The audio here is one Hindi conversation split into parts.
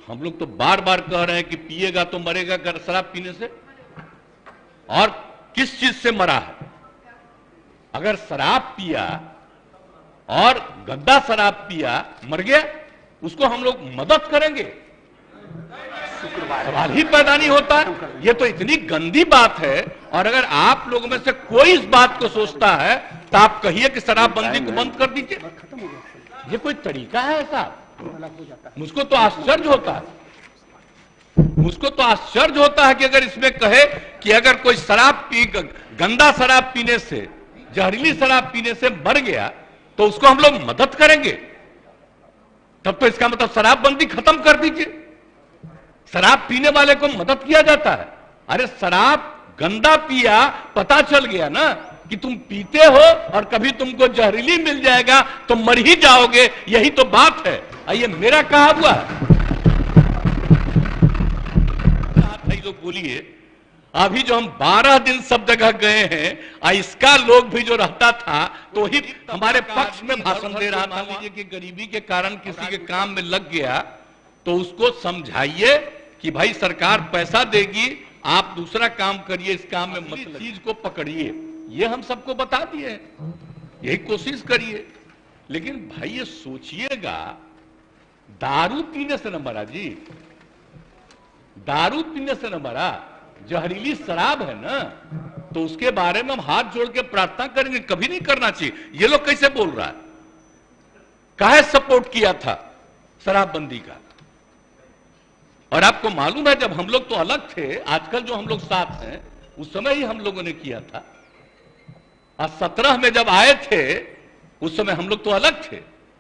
हम लोग तो बार बार कह रहे हैं कि पिएगा तो मरेगा कर शराब पीने से। और किस चीज से मरा है? अगर शराब पिया और गंदा शराब पिया मर गया, उसको हम लोग मदद करेंगे? सवाल ही पैदा नहीं होता। ये तो इतनी गंदी बात है। और अगर आप लोगों में से कोई इस बात को सोचता है तो आप कहिए कि शराबबंदी को बंद कर दीजिए। ये कोई तरीका है ऐसा? मुझको तो आश्चर्य होता है, मुझको तो आश्चर्य होता है कि अगर इसमें कहे कि अगर कोई गंदा शराब पीने से, जहरीली शराब पीने से मर गया तो उसको हम लोग मदद करेंगे। तब तो इसका मतलब शराबबंदी खत्म कर दीजिए। शराब पीने वाले को मदद किया जाता है। अरे शराब गंदा पिया, पता चल गया ना कि तुम पीते हो और कभी तुमको जहरीली मिल जाएगा तो मर ही जाओगे, यही तो बात है। ये मेरा कहा हुआ है। लोग बोलिए, अभी जो हम 12 दिन सब जगह गए हैं, इसका लोग भी जो रहता था तो ही हमारे पक्ष में भाषण दे रहा था। लीजिए कि गरीबी के कारण किसी के काम में लग गया तो उसको समझाइए कि भाई सरकार पैसा देगी, आप दूसरा काम करिए, इस काम में मत चीज को पकड़िए। ये हम सबको बता दिए, यही कोशिश करिए। लेकिन भाई ये सोचिएगा, दारू पीने से न मरा जी, दारू पीने से न मरा, जहरीली शराब है ना, तो उसके बारे में हम हाथ जोड़ के प्रार्थना करेंगे। कभी नहीं करना चाहिए। ये लोग कैसे बोल रहा है? काहे सपोर्ट किया था शराबबंदी का? और आपको मालूम है जब हम लोग तो अलग थे, आजकल जो हम लोग साथ हैं, उस समय ही हम लोगों ने किया था। और 17 में जब आए थे उस समय हम लोग तो अलग थे।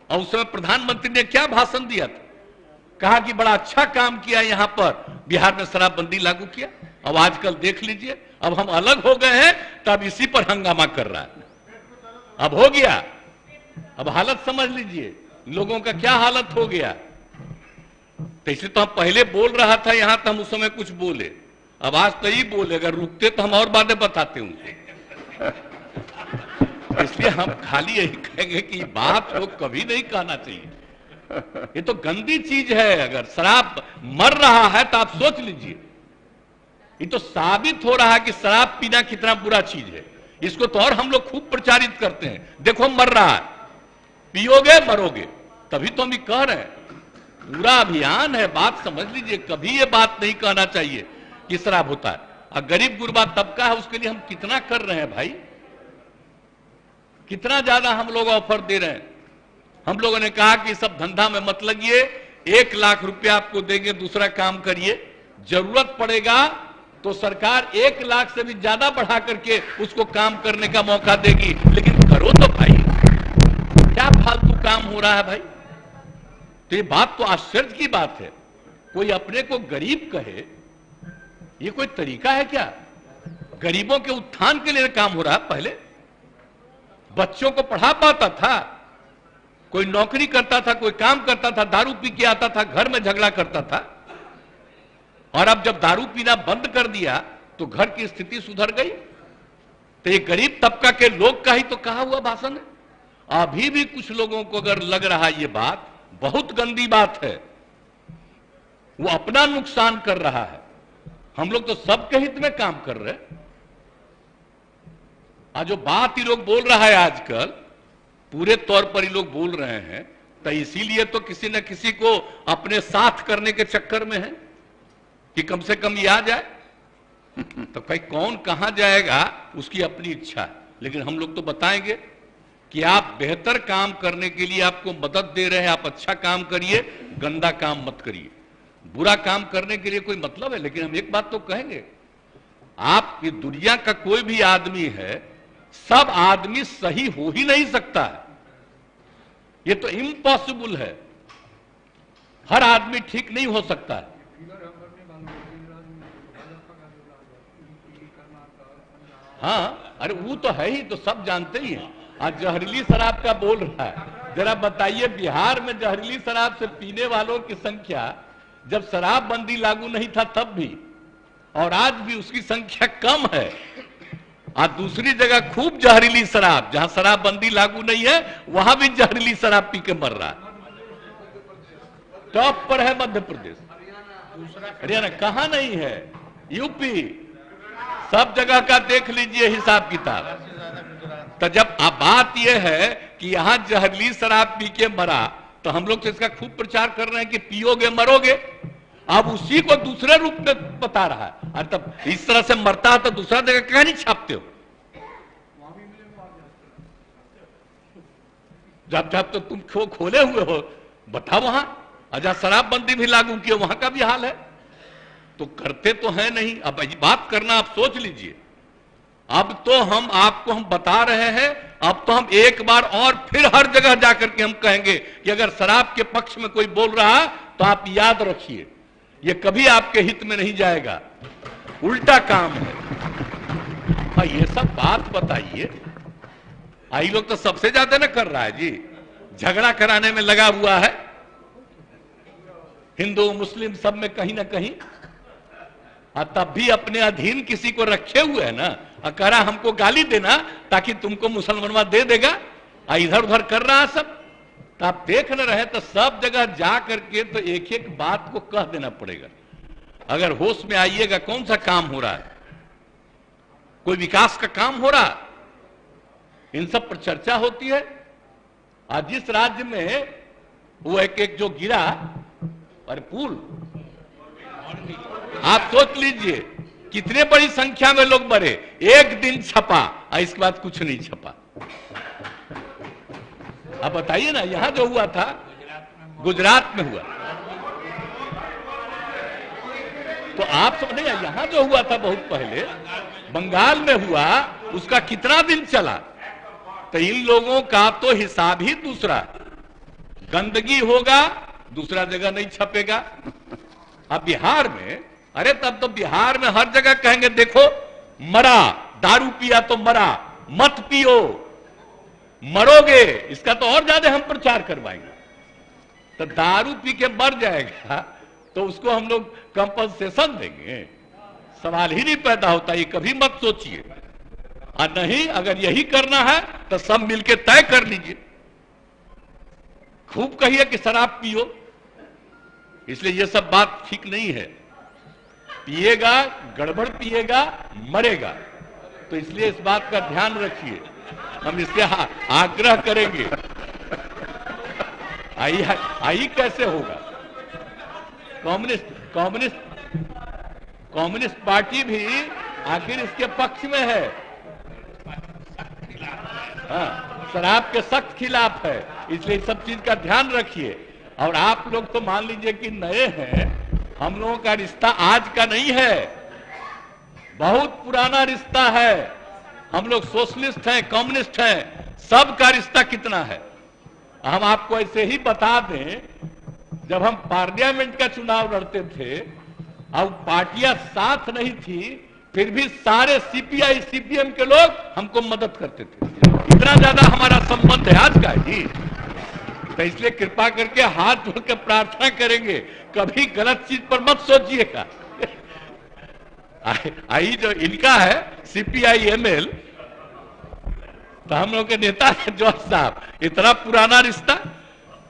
और उस समय प्रधानमंत्री ने क्या भाषण दिया था? कहा कि बड़ा अच्छा काम किया, यहां पर बिहार में शराबबंदी लागू किया। अब आजकल देख लीजिए, अब हम अलग हो गए हैं तब इसी पर हंगामा कर रहा है। अब हो गया, अब हालत समझ लीजिए लोगों का क्या हालत हो गया। तो इसलिए तो हम पहले बोल रहा था यहां, तो हम उस समय कुछ बोले, अब आज तो ही बोले। अगर रुकते तो हम और बातें बताते उनसे। इसलिए हम खाली यही कहेंगे कि बात को कभी नहीं कहना चाहिए। ये तो गंदी चीज है। अगर शराब मर रहा है तो आप सोच लीजिए, ये तो साबित हो रहा है कि शराब पीना कितना बुरा चीज है। इसको तो और हम लोग खूब प्रचारित करते हैं, देखो मर रहा है, पियोगे मरोगे। तभी तो हम ये कह रहे हैं, पूरा अभियान है। बात समझ लीजिए, कभी ये बात नहीं कहना चाहिए कि शराब होता है। और गरीब गुरबा तबका है, उसके लिए हम कितना कर रहे हैं भाई, कितना ज्यादा हम लोग ऑफर दे रहे हैं। हम लोगों ने कहा कि सब धंधा में मत लगिए, 1 लाख रुपया आपको देंगे, दूसरा काम करिए। जरूरत पड़ेगा तो सरकार 1 लाख से भी ज्यादा बढ़ा करके उसको काम करने का मौका देगी। लेकिन करो तो भाई, क्या फालतू काम हो रहा है भाई। तो ये बात तो आश्चर्य की बात है। कोई अपने को गरीब कहे, ये कोई तरीका है क्या? गरीबों के उत्थान के लिए काम हो रहा है। पहले बच्चों को पढ़ा पाता था, कोई नौकरी करता था, कोई काम करता था, दारू पी के आता था, घर में झगड़ा करता था। और अब जब दारू पीना बंद कर दिया तो घर की स्थिति सुधर गई। तो ये गरीब तबका के लोग का ही तो कहा हुआ भाषण है। अभी भी कुछ लोगों को अगर लग रहा है ये बात बहुत गंदी बात है, वो अपना नुकसान कर रहा है। हम लोग तो सबके हित में काम कर रहे हैं। आज जो बात ही लोग बोल रहा है आजकल, पूरे तौर पर ही लोग बोल रहे हैं, तो इसीलिए तो किसी न किसी को अपने साथ करने के चक्कर में है कि कम से कम ये आ जाए। तो भाई कौन कहां जाएगा उसकी अपनी इच्छा है। लेकिन हम लोग तो बताएंगे कि आप बेहतर काम करने के लिए आपको मदद दे रहे हैं, आप अच्छा काम करिए, गंदा काम मत करिए। बुरा काम करने के लिए कोई मतलब है? लेकिन हम एक बात तो कहेंगे, आप ये दुनिया का कोई भी आदमी है, सब आदमी सही हो ही नहीं सकता है। ये तो इम्पॉसिबल है। हर आदमी ठीक नहीं हो सकता है। हाँ, अरे वो तो है ही, तो सब जानते ही हैं। आज जहरीली शराब का बोल रहा है, जरा बताइए बिहार में जहरीली शराब से पीने वालों की संख्या जब शराबबंदी लागू नहीं था तब भी, और आज भी उसकी संख्या कम है। आज दूसरी जगह खूब जहरीली शराब, जहां शराबबंदी लागू नहीं है वहां भी जहरीली शराब पी के मर रहा है। टॉप पर है मध्य प्रदेश। हरियाणा कहाँ नहीं है, यूपी सब जगह का देख लीजिए हिसाब किताब। तो जब अब बात यह है कि यहां जहरीली शराब पी के मरा, तो हम लोग तो इसका खूब प्रचार कर रहे हैं कि पियोगे मरोगे। अब उसी को दूसरे रूप में बता रहा है। और तब इस तरह से मरता है तो दूसरा जगह कहां नहीं छापते हो? जब जब तो तुम खोले हुए हो, बताओ वहां अजा शराबबंदी भी लागू किए, वहां का भी हाल है। तो करते तो है नहीं। अब बात करना आप सोच लीजिए। अब तो हम बता रहे हैं, अब तो हम एक बार और फिर हर जगह जाकर के हम कहेंगे कि अगर शराब के पक्ष में कोई बोल रहा तो आप याद रखिए, ये कभी आपके हित में नहीं जाएगा, उल्टा काम है। ये सब बात बताइए। आई लोग तो सबसे ज्यादा ना कर रहा है जी, झगड़ा कराने में लगा हुआ है, हिंदू मुस्लिम सब में कहीं ना कहीं। और तब भी अपने अधीन किसी को रखे हुए है ना, अकरा हमको गाली देना ताकि तुमको मुसलमानवा दे देगा, इधर उधर कर रहा है सब। तो आप देख न रहे तो सब जगह जा करके तो एक एक बात को कह देना पड़ेगा। अगर होश में आइएगा, कौन सा काम हो रहा है, कोई विकास का काम हो रहा, इन सब पर चर्चा होती है। आज जिस राज्य में वो एक जो गिरा और पुल, आप सोच लीजिए कितने बड़ी संख्या में लोग मरे, एक दिन छपा और इसके बाद कुछ नहीं छपा। आप बताइए ना, यहां जो हुआ था गुजरात में हुआ, तो आप समझे, यहां जो हुआ था बहुत पहले बंगाल में हुआ, उसका कितना दिन चला। तो इन लोगों का तो हिसाब ही दूसरा, गंदगी होगा दूसरा जगह नहीं छपेगा। अब बिहार में, अरे तब तो बिहार में हर जगह कहेंगे देखो मरा, दारू पिया तो मरा, मत पियो मरोगे, इसका तो और ज्यादा हम प्रचार करवाएंगे। तो दारू पी के मर जाएगा तो उसको हम लोग कंपनसेशन देंगे, सवाल ही नहीं पैदा होता। ये कभी मत सोचिए। और नहीं, अगर यही करना है तो सब मिलके तय कर लीजिए, खूब कहिए कि शराब पियो। इसलिए ये सब बात ठीक नहीं है। पिएगा, गड़बड़ पिएगा, मरेगा। तो इसलिए इस बात का ध्यान रखिए, हम इससे आग्रह करेंगे। आई कैसे होगा? कम्युनिस्ट पार्टी भी आखिर इसके पक्ष में है, हाँ, शराब के सख्त खिलाफ है। इसलिए सब चीज का ध्यान रखिए। और आप लोग तो मान लीजिए कि नए हैं, हम लोगों का रिश्ता आज का नहीं है, बहुत पुराना रिश्ता है। हम लोग सोशलिस्ट हैं, कम्युनिस्ट हैं, सबका रिश्ता कितना है। हम आपको ऐसे ही बता दें, जब हम पार्लियामेंट का चुनाव लड़ते थे, अब पार्टियां साथ नहीं थी, फिर भी सारे सीपीआई सीपीएम के लोग हमको मदद करते थे। इतना ज्यादा हमारा संबंध है आज का जी। तो इसलिए कृपा करके हाथ जोड़कर प्रार्थना करेंगे, कभी गलत चीज पर मत सोचिएगा। आई जो इनका है सीपीआई एमएल, तो हम लोग के नेता है जॉर्ज साहब, इतना पुराना रिश्ता।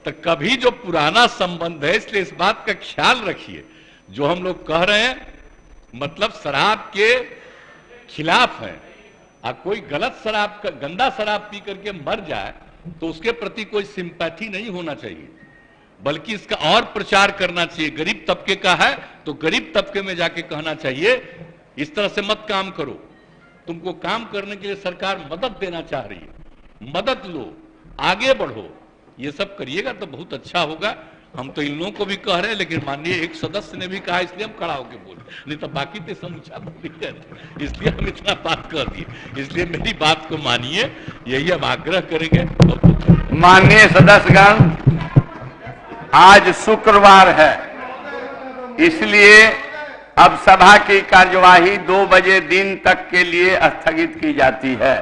तो कभी जो पुराना संबंध है, इसलिए इस बात का ख्याल रखिए। जो हम लोग कह रहे हैं मतलब शराब के खिलाफ है, और कोई गलत शराब, गंदा शराब पी करके मर जाए तो उसके प्रति कोई सिंपैथी नहीं होना चाहिए, बल्कि इसका और प्रचार करना चाहिए। गरीब तबके का है तो गरीब तबके में जाके कहना चाहिए इस तरह से मत काम करो, तुमको काम करने के लिए सरकार मदद देना चाह रही है, मदद लो, आगे बढ़ो। ये सब करिएगा तो बहुत अच्छा होगा। हम तो इन लोगों को भी कह रहे हैं, लेकिन माननीय एक सदस्य ने भी कहा, इसलिए हम खड़ा होकर बोले, नहीं तो बाकी तो समूचा बोल जाते, इसलिए हम इतना बात कर दिए। इसलिए मेरी बात को मानिए, यही हम आग्रह करेंगे। माननीय सदस्यगण, आज शुक्रवार है, इसलिए अब सभा की कार्यवाही 2 बजे दिन तक के लिए स्थगित की जाती है।